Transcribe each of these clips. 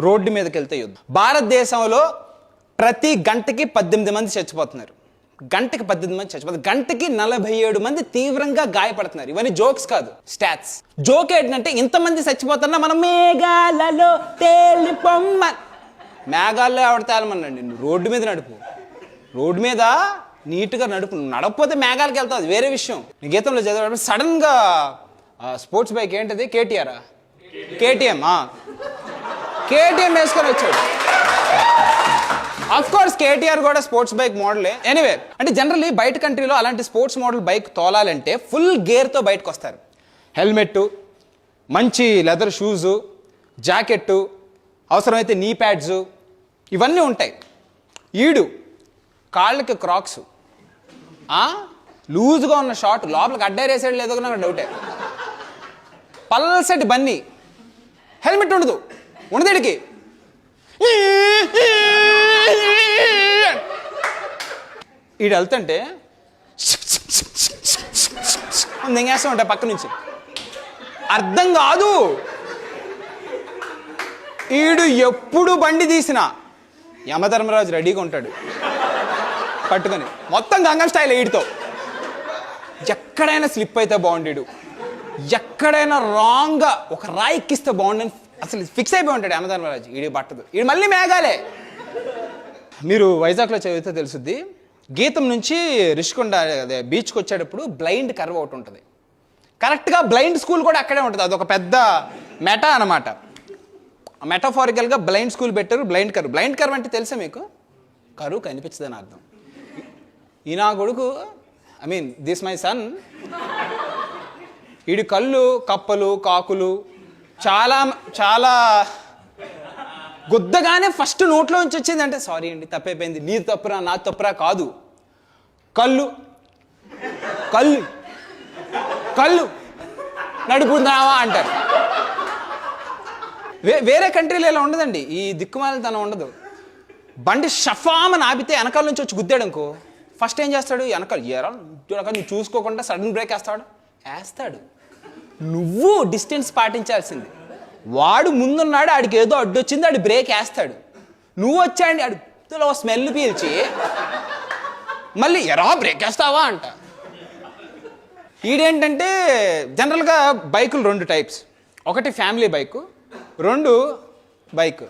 Road మీదకి వెళ్తే యుద్ధం. భారతదేశంలో ప్రతి గంటకి 18 మంది చచ్చిపోతున్నారు. గంటకి 18 మంది చచ్చిపోతున్నారు. గంటకి 47 మంది తీవ్రంగా గాయపడుతున్నారు. ఇవన్నీ జోక్స్ కాదు, స్టాట్స్. జోక్ ఏంటంటే ఇంతమంది చచ్చిపోతున్నా మనం మేఘాలలో తేలిపొమ్మ. మేఘాల్లో ఎవడ తేలమన్నాడు? రోడ్డు మీద నడుపు, రోడ్డు మీద నీట్గా నడుపు. నడకపోతే మేఘాలకు వెళ్తావు, అది వేరే విషయం. నీ గీతంలో చదివేటప్పుడు సడన్గా స్పోర్ట్స్ బైక్ ఏంటది? కేటీఆర్ కేటీఎం వేసుకొని వచ్చాడు. అఫ్ కోర్స్ కేటీఆర్ కూడా స్పోర్ట్స్ బైక్ మోడలే. ఎనీవే, అంటే జనరల్లీ బయట కంట్రీలో అలాంటి స్పోర్ట్స్ మోడల్ బైక్ తోలాలంటే ఫుల్ గేర్తో బయటకు వస్తారు. హెల్మెట్, మంచి లెదర్ షూజు, జాకెట్టు, అవసరమైతే నీ ప్యాడ్స్, ఇవన్నీ ఉంటాయి. ఈడు కాళ్ళకి క్రాక్స్, లూజ్గా ఉన్న షార్ట్, లోపలికి అడ్డేరేసాడు లేదో నాకు డౌటే. పల్సటి బన్నీ, హెల్మెట్ ఉండదు, ఉండదేడికి. ఈడు వెళ్తుంటే దింగేస్తూ ఉంటాయి పక్క నుంచి, అర్థం కాదు. ఈడు ఎప్పుడు బండి తీసినా యమధర్మరాజు రెడీగా ఉంటాడు పట్టుకొని, మొత్తం గంగం స్టైల్. ఈడితో ఎక్కడైనా స్లిప్ అయితే బాగుండేడు, ఎక్కడైనా రాంగ్గా ఒక రాయి ఎక్కిస్తే బాగుండని అసలు ఫిక్స్ అయిపోయి ఉంటాడు యమధర్మరాజు. ఈడి పట్టదు, ఈడు మళ్ళీ మేఘాలే. మీరు వైజాగ్లో చదివితే తెలుసుద్ది, గీతం నుంచి రిషికొండ అదే బీచ్కి వచ్చేటప్పుడు బ్లైండ్ కర్వ్ ఒకటి ఉంటుంది. కరెక్ట్గా బ్లైండ్ స్కూల్ కూడా అక్కడే ఉంటుంది. అదొక పెద్ద మెటా అనమాట. మెటాఫారికల్గా బ్లైండ్ స్కూల్ పెట్టారు. Blind curve. బ్లైండ్ కర్వ్ అంటే తెలుసా మీకు? కరువు కనిపించదని అర్థం. ఈ నా కొడుకు, I mean this my son, వీడి కళ్ళు కప్పలు కాకులు చాలా చాలా గుద్దగానే ఫస్ట్ నోట్లో నుంచి వచ్చింది అంటే సారీ అండి తప్పైపోయింది, నీది తప్పురా నాది తప్పురా కాదు, కళ్ళు కళ్ళు కళ్ళు నడుపుతున్నావా అంటారు. వేరే కంట్రీలో ఇలా ఉండదండి, ఈ దిక్కుమాలితనం ఉండదు. బండి షఫామని ఆపితే వెనకాల నుంచి వచ్చి గుద్దాడు అనుకో, ఫస్ట్ ఏం చేస్తాడు? వెనకాల నువ్వు చూసుకోకుండా సడన్ బ్రేక్ వేస్తాడు. నువ్వు డిస్టెన్స్ పాటించాల్సింది. వాడు ముందున్నాడు, ఆడికి ఏదో అడ్డొచ్చింది, ఆడు బ్రేక్ వేస్తాడు. నువ్వు వచ్చాయండి ఆడు స్మెల్ పీల్చి మళ్ళీ ఎరా బ్రేక్ వేస్తావా అంట. ఈడేంటంటే జనరల్గా బైకులు 2 టైప్స్. ఒకటి family bike, 2 bike.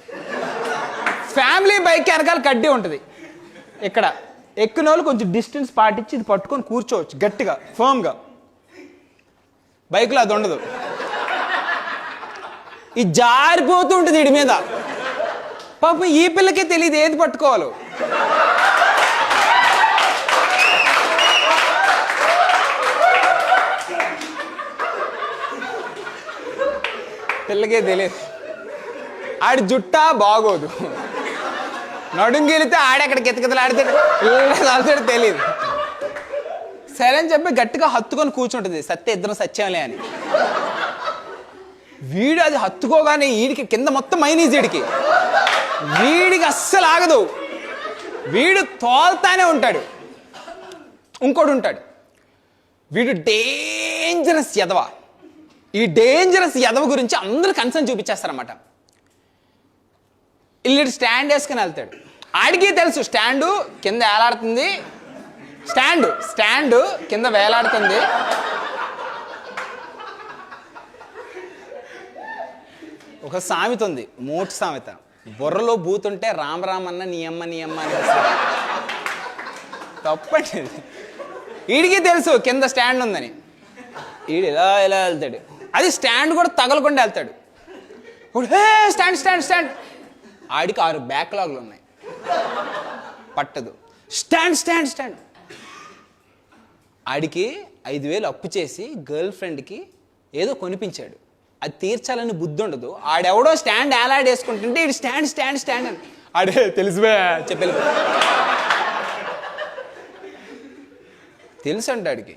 Family bike వెనకాల కడ్డీ ఉంటుంది. ఇక్కడ ఎక్కిన వాళ్ళు కొంచెం డిస్టెన్స్ పాటించి ఇది పట్టుకొని కూర్చోవచ్చు గట్టిగా, ఫర్మ్గా. బైక్లో అది ఉండదు, ఇది జారిపోతూ ఉంటుంది వీడి మీద. పాపం ఈ పిల్లకే తెలియదు ఏది పట్టుకోవాలో. పిల్లకే తెలియదు. ఆడి జుట్టా బాగోదు, నడుంగిలితే ఆడెక్కడ కితకితలు ఆడితే తెలియదు. సరే అని చెప్పి గట్టిగా హత్తుకొని కూర్చుంటుంది, సత్య ఇద్దరం సత్యంలే అని. వీడు అది హత్తుకోగానే వీడికి కింద మొత్తం మైనీజ్. వీడికి అస్సలు ఆగదు, వీడు తోల్తానే ఉంటాడు. ఇంకోటి ఉంటాడు, వీడు డేంజరస్ ఎదవ. ఈ డేంజరస్ ఎదవ గురించి అందరూ కన్సర్న్ చూపించేస్తారన్నమాట. ఇల్లు స్టాండ్ వేసుకుని వెళ్తాడు. ఆడికి తెలుసు స్టాండు కింద వేలాడుతుంది, స్టాండ్ కింద వేలాడుతుంది. ఒక సామెత ఉంది, మోటు సామెత, బుర్రలో బూతుంటే రామ్ రామ్ అన్న నీ అమ్మ అని తప్పండి. వీడికి తెలుసు కింద స్టాండ్ ఉందని. వీడు ఇలా వెళ్తాడు, అది స్టాండ్ కూడా తగలకుండా వెళ్తాడు. స్టాండ్ ఆడికి 6 బ్యాక్లాగ్లు ఉన్నాయి, పట్టదు. స్టాండ్ ఆడికి 5,000 అప్పు చేసి గర్ల్ ఫ్రెండ్కి ఏదో కొనిపించాడు, అది తీర్చాలని బుద్ధి ఉండదు. ఆడెవడో స్టాండ్ వేసుకుంటుంటే ఇది స్టాండ్ అని ఆడే తెలుసువే చెప్పి తెలుసు అంట ఆడికి.